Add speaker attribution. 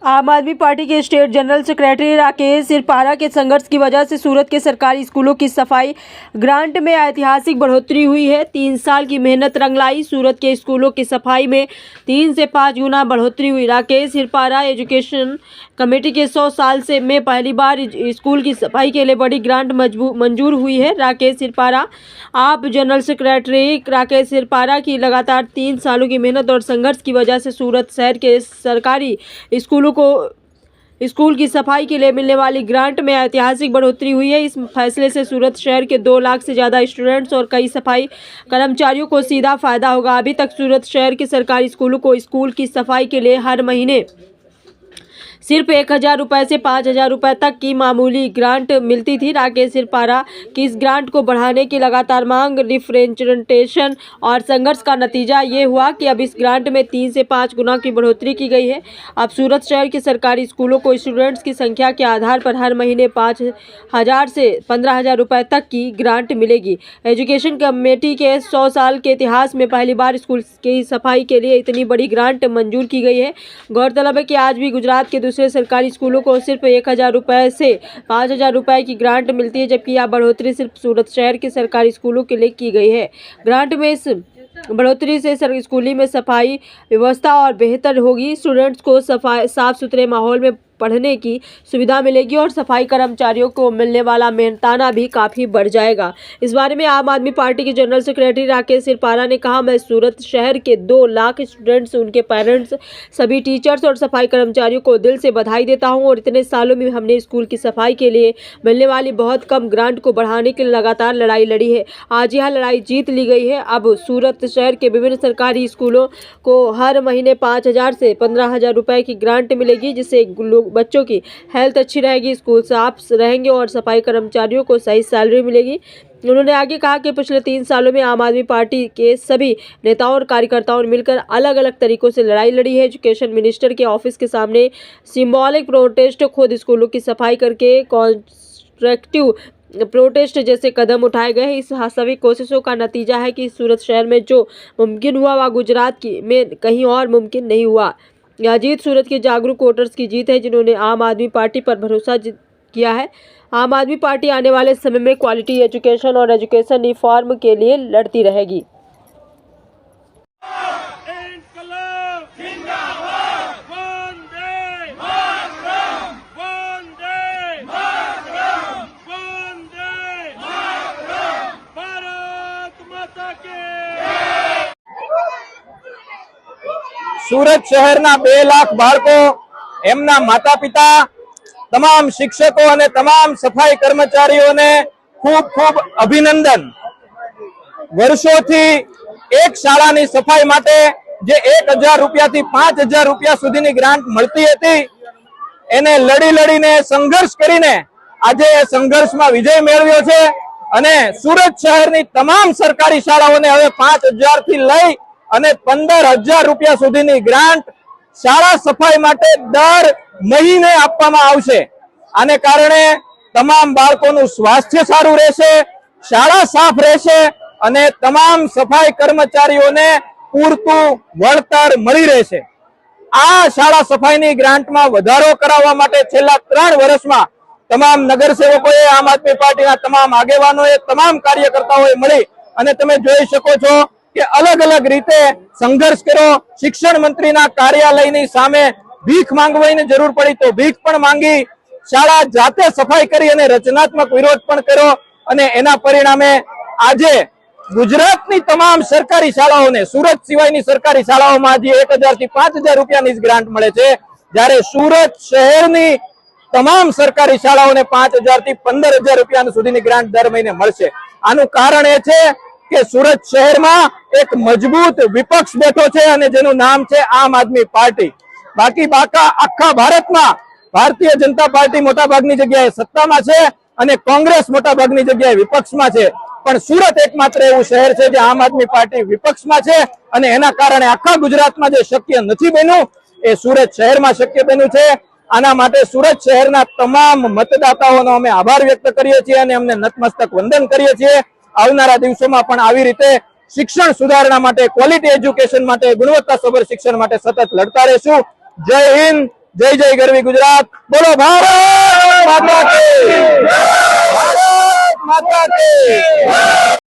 Speaker 1: आम आदमी पार्टी के स्टेट जनरल सेक्रेटरी राकेश सिरपारा के संघर्ष की वजह से सूरत के सरकारी स्कूलों की सफाई ग्रांट में ऐतिहासिक बढ़ोतरी हुई है। 3 साल की मेहनत रंग लाई। सूरत के स्कूलों की सफाई में 3 से 5 गुना बढ़ोतरी हुई। राकेश सिरपारा एजुकेशन कमेटी के 100 साल से में पहली बार स्कूल की सफाई के लिए बड़ी ग्रांट मंजूर हुई है। राकेश सिरपारा आप जनरल सेक्रेटरी राकेश सिरपारा की लगातार 3 सालों की मेहनत और संघर्ष की वजह से सूरत शहर के सरकारी स्कूलों को स्कूल की सफाई के लिए मिलने वाली ग्रांट में ऐतिहासिक बढ़ोतरी हुई है। इस फैसले से सूरत शहर के 2 लाख से ज़्यादा स्टूडेंट्स और कई सफाई कर्मचारियों को सीधा फायदा होगा। अभी तक सूरत शहर के सरकारी स्कूलों को स्कूल की सफाई के लिए हर महीने सिर्फ 1000 रुपये से 5000 रुपये तक की मामूली ग्रांट मिलती थी। राकेश सिरपारा की इस ग्रांट को बढ़ाने की लगातार मांग, रिप्रेजेंटेशन और संघर्ष का नतीजा ये हुआ कि अब इस ग्रांट में 3 से 5 गुना की बढ़ोतरी की गई है। अब सूरत शहर के सरकारी स्कूलों को स्टूडेंट्स की संख्या के आधार पर हर महीने 5000 से 15000 रुपये तक की ग्रांट मिलेगी। एजुकेशन कमेटी के 100 साल के इतिहास में पहली बार स्कूल की सफाई के लिए इतनी बड़ी ग्रांट मंजूर की गई है। गौरतलब है कि आज भी गुजरात के दूसरे सरकारी स्कूलों को सिर्फ 1000 रुपये से 5000 रुपये की ग्रांट मिलती है, जबकि यह बढ़ोतरी सिर्फ सूरत शहर के सरकारी स्कूलों के लिए की गई है। ग्रांट में इस बढ़ोतरी से स्कूली में सफाई व्यवस्था और बेहतर होगी। स्टूडेंट्स को साफ सुथरे माहौल में पढ़ने की सुविधा मिलेगी और सफाई कर्मचारियों को मिलने वाला मेहनताना भी काफ़ी बढ़ जाएगा। इस बारे में आम आदमी पार्टी के जनरल सेक्रेटरी राकेश सिरपारा ने कहा, मैं सूरत शहर के 2 लाख स्टूडेंट्स, उनके पेरेंट्स, सभी टीचर्स और सफाई कर्मचारियों को दिल से बधाई देता हूं और इतने सालों में हमने स्कूल की सफाई के लिए मिलने वाली बहुत कम ग्रांट को बढ़ाने के लिए लगातार लड़ाई लड़ी है। आज यह लड़ाई जीत ली गई है। अब सूरत शहर के विभिन्न सरकारी स्कूलों को हर महीने 5000 से 15000 रुपये की ग्रांट मिलेगी, जिससे बच्चों की हेल्थ अच्छी रहेगी, स्कूल साफ रहेंगे और सफाई कर्मचारियों को सही सैलरी मिलेगी। उन्होंने आगे कहा कि पिछले 3 सालों में आम आदमी पार्टी के सभी नेताओं और कार्यकर्ताओं ने मिलकर अलग अलग तरीकों से लड़ाई लड़ी है। एजुकेशन मिनिस्टर के ऑफिस के सामने सिंबॉलिक प्रोटेस्ट, खुद स्कूलों की सफाई करके कॉन्स्ट्रक्टिव प्रोटेस्ट जैसे कदम उठाए गए हैं। इस सभी कोशिशों का नतीजा है कि सूरत शहर में जो मुमकिन हुआ वह गुजरात में कहीं और मुमकिन नहीं हुआ। यह जीत सूरत के जागरूक वोटर्स की जीत है, जिन्होंने आम आदमी पार्टी पर भरोसा किया है। आम आदमी पार्टी आने वाले समय में क्वालिटी एजुकेशन और एजुकेशन रिफॉर्म के लिए लड़ती रहेगी।
Speaker 2: सूरत शहरना 2 लाख बाळको, एमना माता पिता, तमाम शिक्षकों और तमाम सफाई कर्मचारीओने खूब खूब अभिनंदन। वर्षोथी एक शाळानी सफाई माटे जे 1000 रुपया थी 5000 रुपया सुधीनी ग्रांट मळती हती, एने लड़ी लड़ीने संघर्ष करीने आजे संघर्षमां विजय मेळव्यो छे अने सूरत शहरनी तमाम सरकारी शाळाओने हवे 5000 थी लई અને 15000 રૂપિયા સુધીની ગ્રાન્ટ શાળા સફાઈ માટે દર મહિને આપવામાં આવશે। આને કારણે તમામ બાળકોનું સ્વાસ્થ્ય સારું રહેશે, શાળા સાફ રહેશે અને તમામ સફાઈ કર્મચારીઓને પૂરતું વળતર મળી રહેશે। આ શાળા સફાઈની ગ્રાન્ટમાં વધારો કરાવવા માટે છેલ્લા 3 વર્ષમાં તમામ નગરસેવકોએ, આમ આદમી પાર્ટીના તમામ આગેવાનોએ, તમામ કાર્યકર્તાઓએ મળી અને તમે જોઈ શકો છો કે अलग अलग रीते संघर्ष करो। शिक्षण मंत्री कार्यालय सामे भीख मांगवानी जरूर पड़ी तो भीख पण मांगी, शाळा जाते सफाई करी अने रचनात्मक विरोध पण करो अने एना परिणामे आजे गुजरातनी तमाम सरकारी शाळाओने, सूरत सिवायनी सरकारी शाळाओमां आज 1000 થી 5000 રૂપિયાની ग्रांट मळे छे, ज्यारे सूरत शहेरनी तमाम सरकारी शाळाओने 5000 થી 15000 રૂપિયા सुधीनी ग्रांट दर महीने मळशे। आनुं कारण ए छे કે सूरत शहर में एक मजबूत विपक्ष बैठो छे अने जेनुं नाम छे आम आदमी पार्टी। बाकी आखा भारत में भारतीय जनता पार्टी मोटा भागनी जग्याए सत्ता में छे अने कांग्रेस मोटा भागनी जग्याए विपक्ष में छे, पण सूरत एकमात्र एवुं शहर छे जे आम आदमी पार्टी विपक्ष में छे अने एना कारणे आखा गुजरात में जे शक्य नथी बन्युं ए सूरत शहर में शक्य बन्युं छे। आना माटे सूरत शहरना तमाम मतदाताओनो अमे आभार व्यक्त करीए छीए अने अમને नतमस्तक वंदन करीए छीए। आवनारा दिवसोमां पण આવી રીતે શિક્ષણ સુધારણા માટે, ક્વોલિટી એજ્યુકેશન માટે, ગુણવત્તાસભર શિક્ષણ માટે સતત લડતા રહેશું. જય હિન્દ, જય જય ગરવી ગુજરાત. બોલો ભારત માતા કી જય.